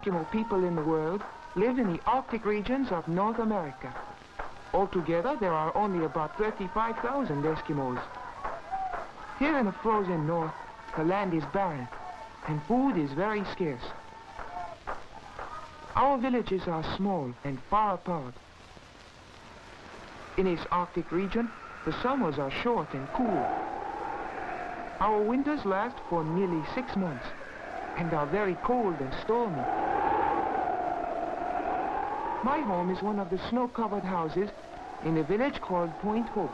Eskimo people in the world live in the Arctic regions of North America. Altogether, there are only about 35,000 Eskimos. Here in the frozen north, the land is barren, and food is very scarce. Our villages are small and far apart. In this Arctic region, the summers are short and cool. Our winters last for nearly 6 months and are very cold and stormy. My home is one of the snow-covered houses in a village called Point Hope.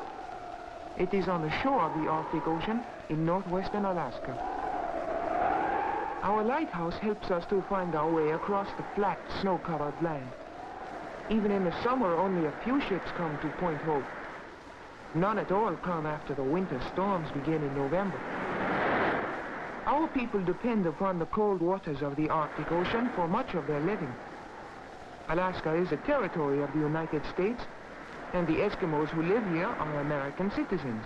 It is on the shore of the Arctic Ocean in northwestern Alaska. Our lighthouse helps us to find our way across the flat, snow-covered land. Even in the summer, only a few ships come to Point Hope. None at all come after the winter storms begin in November. Our people depend upon the cold waters of the Arctic Ocean for much of their living. Alaska is a territory of the United States, and the Eskimos who live here are American citizens.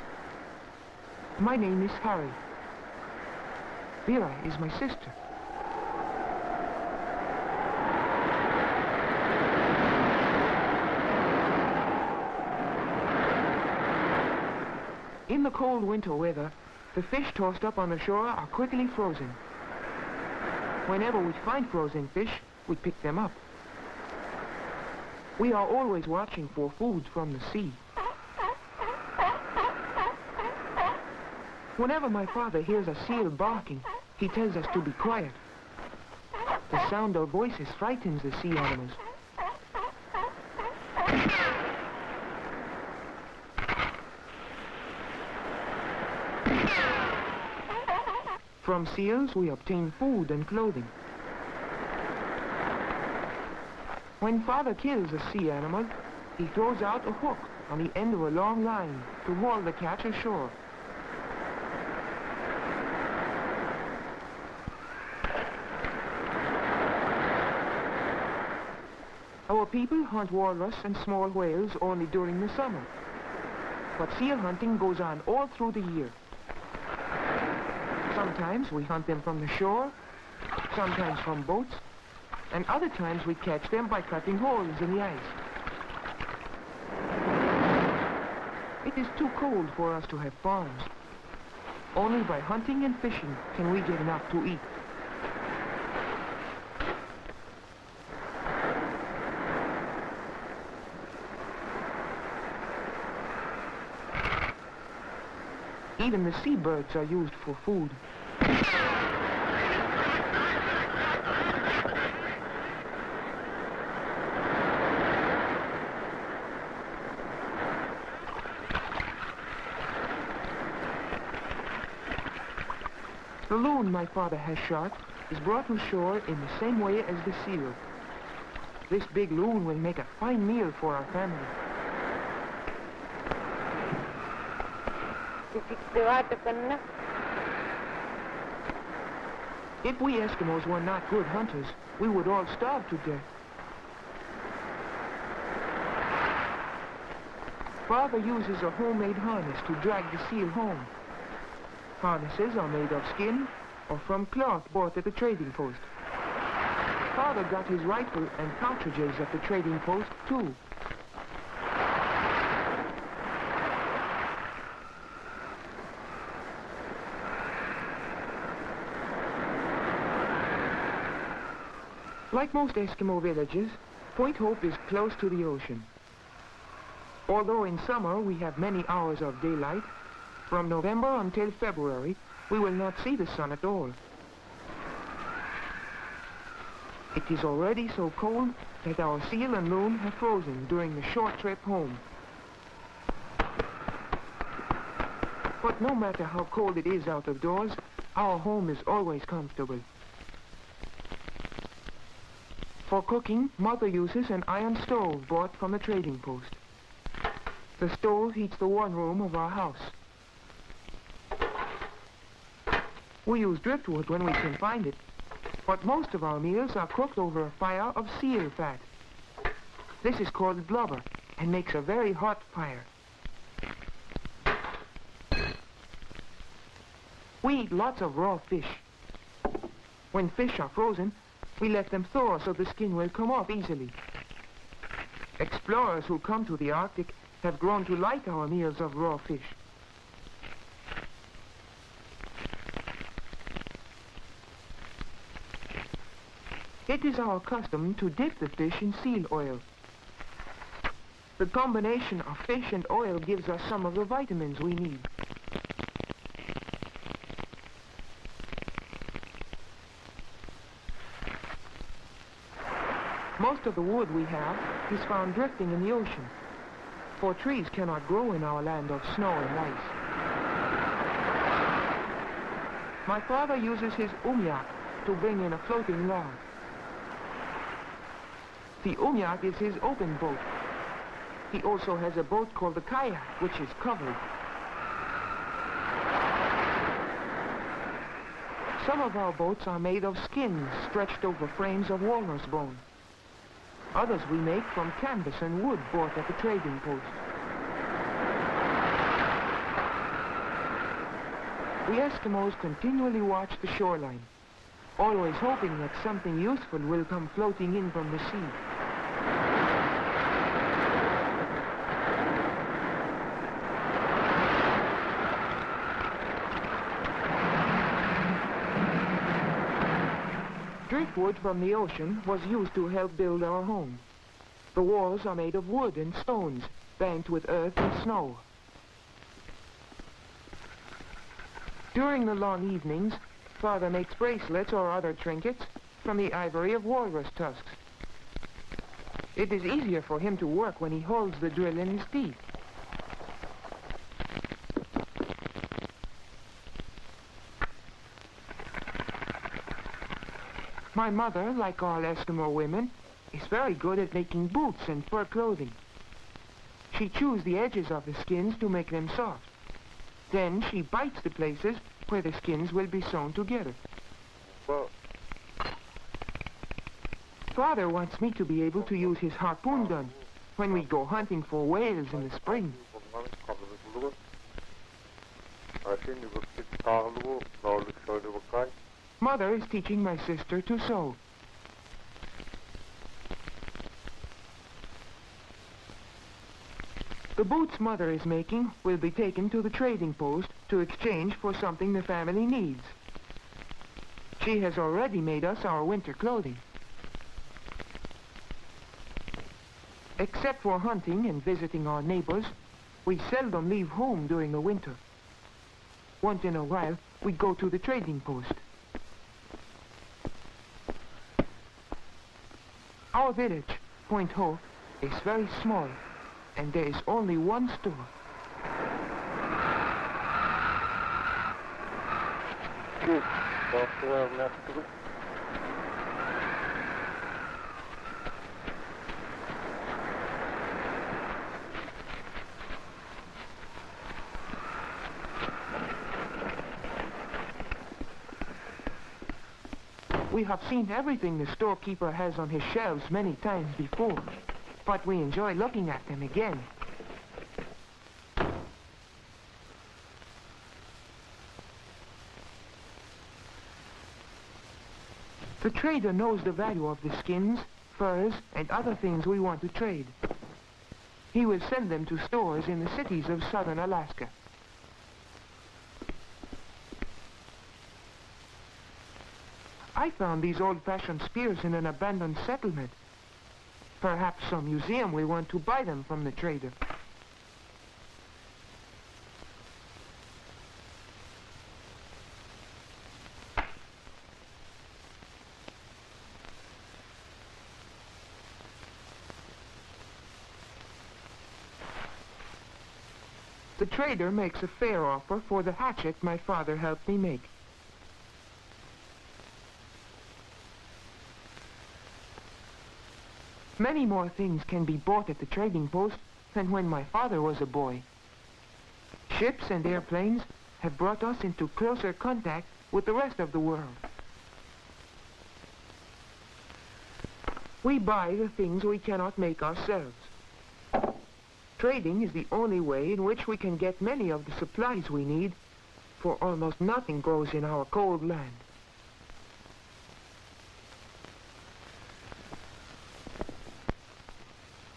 My name is Harry. Vera is my sister. In the cold winter weather, the fish tossed up on the shore are quickly frozen. Whenever we find frozen fish, we pick them up. We are always watching for food from the sea. Whenever my father hears a seal barking, he tells us to be quiet. The sound of voices frightens the sea animals. From seals, we obtain food and clothing. When father kills a sea animal, he throws out a hook on the end of a long line to haul the catch ashore. Our people hunt walrus and small whales only during the summer, but seal hunting goes on all through the year. Sometimes we hunt them from the shore, sometimes from boats, and other times we catch them by cutting holes in the ice. It is too cold for us to have farms. Only by hunting and fishing can we get enough to eat. Even the seabirds are used for food. The loon my father has shot is brought to shore in the same way as the seal. This big loon will make a fine meal for our family. If we Eskimos were not good hunters, we would all starve to death. Father uses a homemade harness to drag the seal home. Harnesses are made of skin or from cloth bought at the trading post. Father got his rifle and cartridges at the trading post, too. Like most Eskimo villages, Point Hope is close to the ocean. Although in summer we have many hours of daylight, from November until February, we will not see the sun at all. It is already so cold that our seal and loon have frozen during the short trip home. But no matter how cold it is out of doors, our home is always comfortable. For cooking, Mother uses an iron stove bought from the trading post. The stove heats the one room of our house. We use driftwood when we can find it, but most of our meals are cooked over a fire of seal fat. This is called blubber and makes a very hot fire. We eat lots of raw fish. When fish are frozen, We let them thaw so the skin will come off easily. Explorers who come to the Arctic have grown to like our meals of raw fish. It is our custom to dip the fish in seal oil. The combination of fish and oil gives us some of the vitamins we need. Most of the wood we have is found drifting in the ocean, for trees cannot grow in our land of snow and ice. My father uses his umyak to bring in a floating log. The umyak is his open boat. He also has a boat called the kayak, which is covered. Some of our boats are made of skins stretched over frames of walrus bone. Others we make from canvas and wood bought at the trading post. We Eskimos continually watch the shoreline, always hoping that something useful will come floating in from the sea. Driftwood from the ocean was used to help build our home. The walls are made of wood and stones, banked with earth and snow. During the long evenings, Father makes bracelets or other trinkets from the ivory of walrus tusks. It is easier for him to work when he holds the drill in his teeth. My mother, like all Eskimo women, is very good at making boots and fur clothing. She chews the edges of the skins to make them soft. Then she bites the places where the skins will be sewn together. Well, Father wants me to be able to use his harpoon gun when we go hunting for whales in the spring. Mother is teaching my sister to sew. The boots Mother is making will be taken to the trading post to exchange for something the family needs. She has already made us our winter clothing. Except for hunting and visiting our neighbors, we seldom leave home during the winter. Once in a while, we go to the trading post. Our village, Point Hope, is very small, and there is only one store. We have seen everything the storekeeper has on his shelves many times before, but we enjoy looking at them again. The trader knows the value of the skins, furs, and other things we want to trade. He will send them to stores in the cities of southern Alaska. I found these old-fashioned spears in an abandoned settlement. Perhaps some museum will want to buy them from the trader. The trader makes a fair offer for the hatchet my father helped me make. Many more things can be bought at the trading post than when my father was a boy. Ships and airplanes have brought us into closer contact with the rest of the world. We buy the things we cannot make ourselves. Trading is the only way in which we can get many of the supplies we need, for almost nothing grows in our cold land.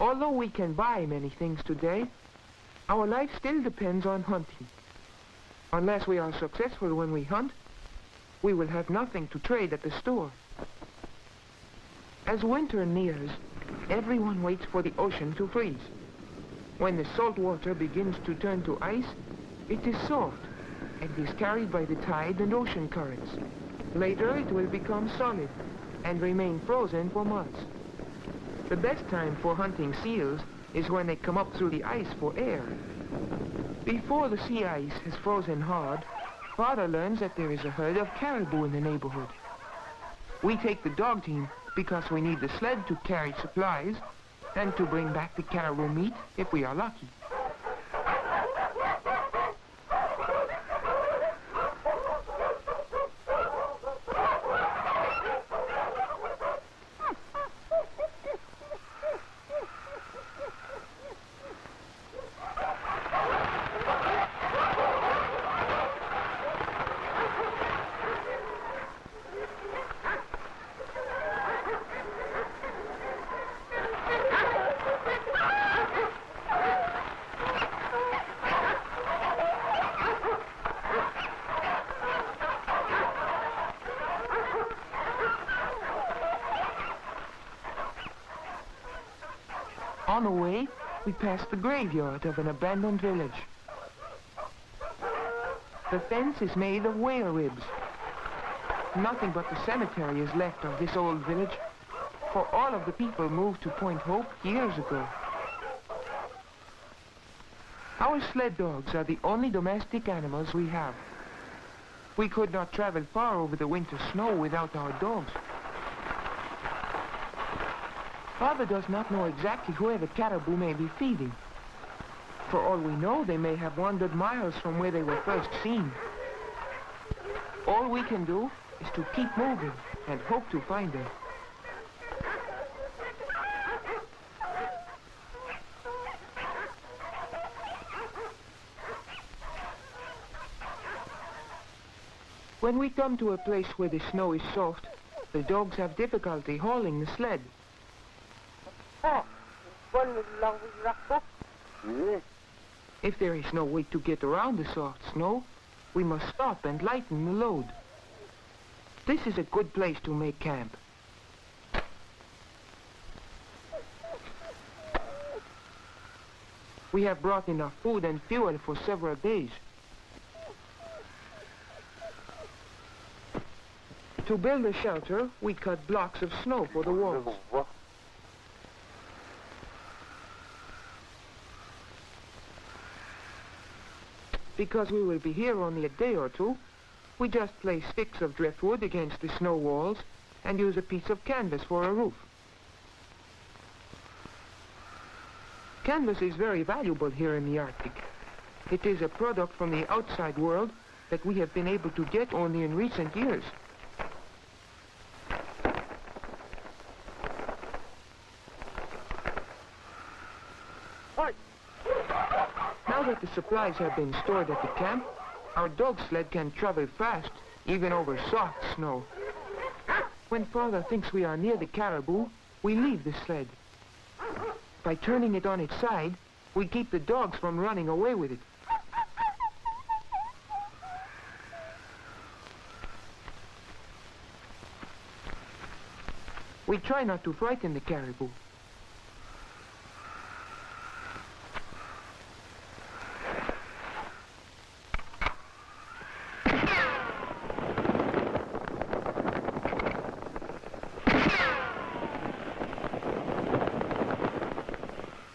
Although we can buy many things today, our life still depends on hunting. Unless we are successful when we hunt, we will have nothing to trade at the store. As winter nears, everyone waits for the ocean to freeze. When the salt water begins to turn to ice, it is soft and is carried by the tide and ocean currents. Later, it will become solid and remain frozen for months. The best time for hunting seals is when they come up through the ice for air. Before the sea ice has frozen hard, Father learns that there is a herd of caribou in the neighborhood. We take the dog team because we need the sled to carry supplies and to bring back the caribou meat if we are lucky. On the way, we pass the graveyard of an abandoned village. The fence is made of whale ribs. Nothing but the cemetery is left of this old village, for all of the people moved to Point Hope years ago. Our sled dogs are the only domestic animals we have. We could not travel far over the winter snow without our dogs. Father does not know exactly where the caribou may be feeding. For all we know, they may have wandered miles from where they were first seen. All we can do is to keep moving and hope to find them. When we come to a place where the snow is soft, the dogs have difficulty hauling the sled. If there is no way to get around the soft snow, we must stop and lighten the load. This is a good place to make camp. We have brought enough food and fuel for several days. To build a shelter, we cut blocks of snow for the walls. Because we will be here only a day or two, we just place sticks of driftwood against the snow walls and use a piece of canvas for a roof. Canvas is very valuable here in the Arctic. It is a product from the outside world that we have been able to get only in recent years. Now that the supplies have been stored at the camp, our dog sled can travel fast, even over soft snow. When Father thinks we are near the caribou, we leave the sled. By turning it on its side, we keep the dogs from running away with it. We try not to frighten the caribou.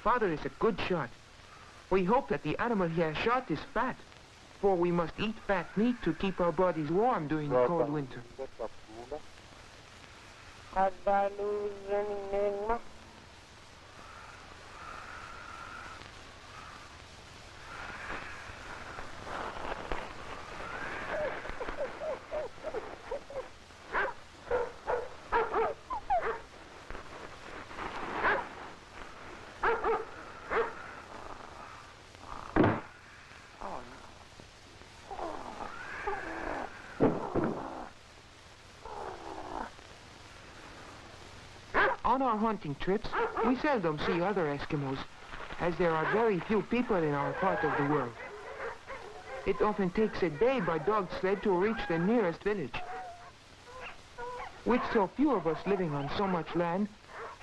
Father is a good shot. We hope that the animal he has shot is fat, for we must eat fat meat to keep our bodies warm during the cold winter. On our hunting trips, we seldom see other Eskimos, as there are very few people in our part of the world. It often takes a day by dog sled to reach the nearest village. With so few of us living on so much land,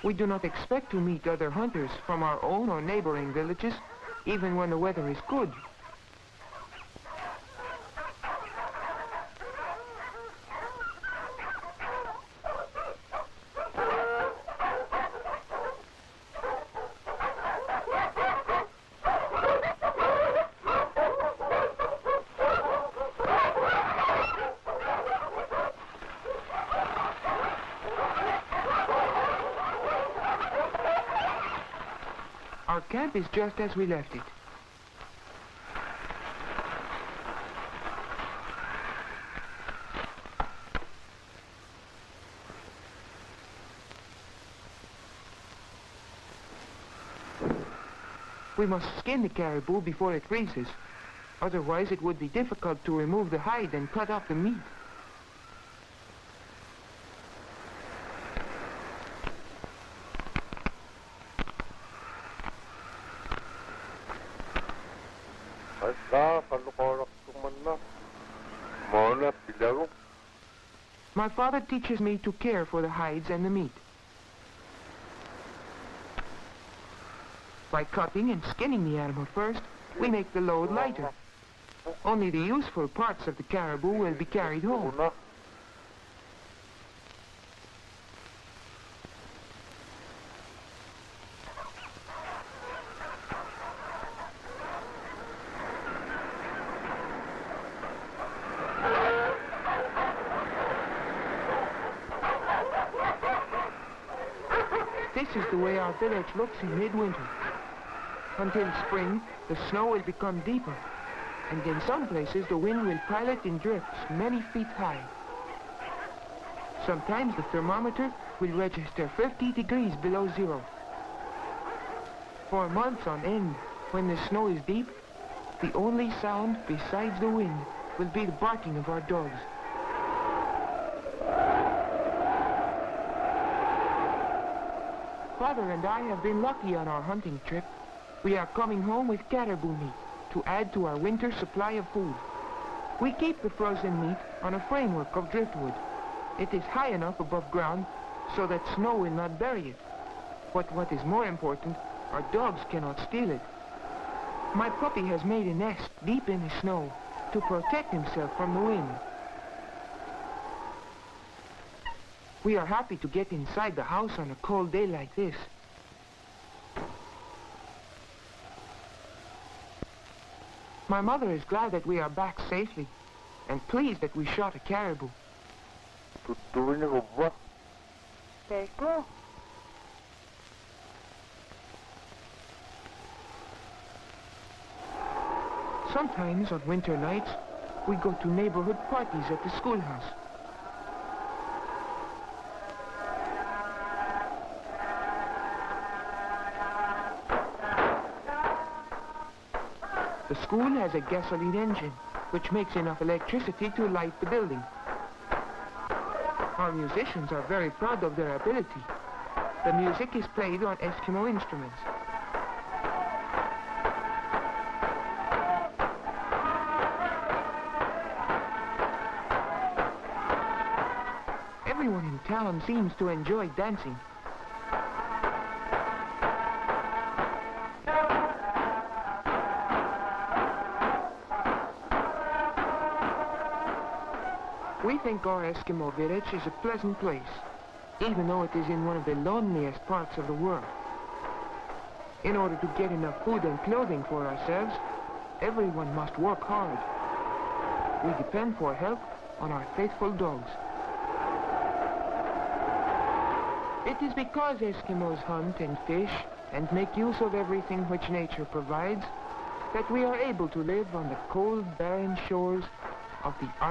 we do not expect to meet other hunters from our own or neighboring villages, even when the weather is good. Our camp is just as we left it. We must skin the caribou before it freezes. Otherwise, it would be difficult to remove the hide and cut off the meat. My father teaches me to care for the hides and the meat. By cutting and skinning the animal first, we make the load lighter. Only the useful parts of the caribou will be carried home. This is the way our village looks in midwinter. Until spring, the snow will become deeper, and in some places the wind will pile it in drifts many feet high. Sometimes the thermometer will register 50 degrees below zero. For months on end, when the snow is deep, the only sound besides the wind will be the barking of our dogs. Father and I have been lucky on our hunting trip. We are coming home with caribou meat to add to our winter supply of food. We keep the frozen meat on a framework of driftwood. It is high enough above ground so that snow will not bury it. But what is more important, our dogs cannot steal it. My puppy has made a nest deep in the snow to protect himself from the wind. We are happy to get inside the house on a cold day like this. My mother is glad that we are back safely and pleased that we shot a caribou. Sometimes on winter nights, we go to neighborhood parties at the schoolhouse. The school has a gasoline engine, which makes enough electricity to light the building. Our musicians are very proud of their ability. The music is played on Eskimo instruments. Everyone in town seems to enjoy dancing. We think our Eskimo village is a pleasant place, even though it is in one of the loneliest parts of the world. In order to get enough food and clothing for ourselves, everyone must work hard. We depend for help on our faithful dogs. It is because Eskimos hunt and fish and make use of everything which nature provides that we are able to live on the cold, barren shores of the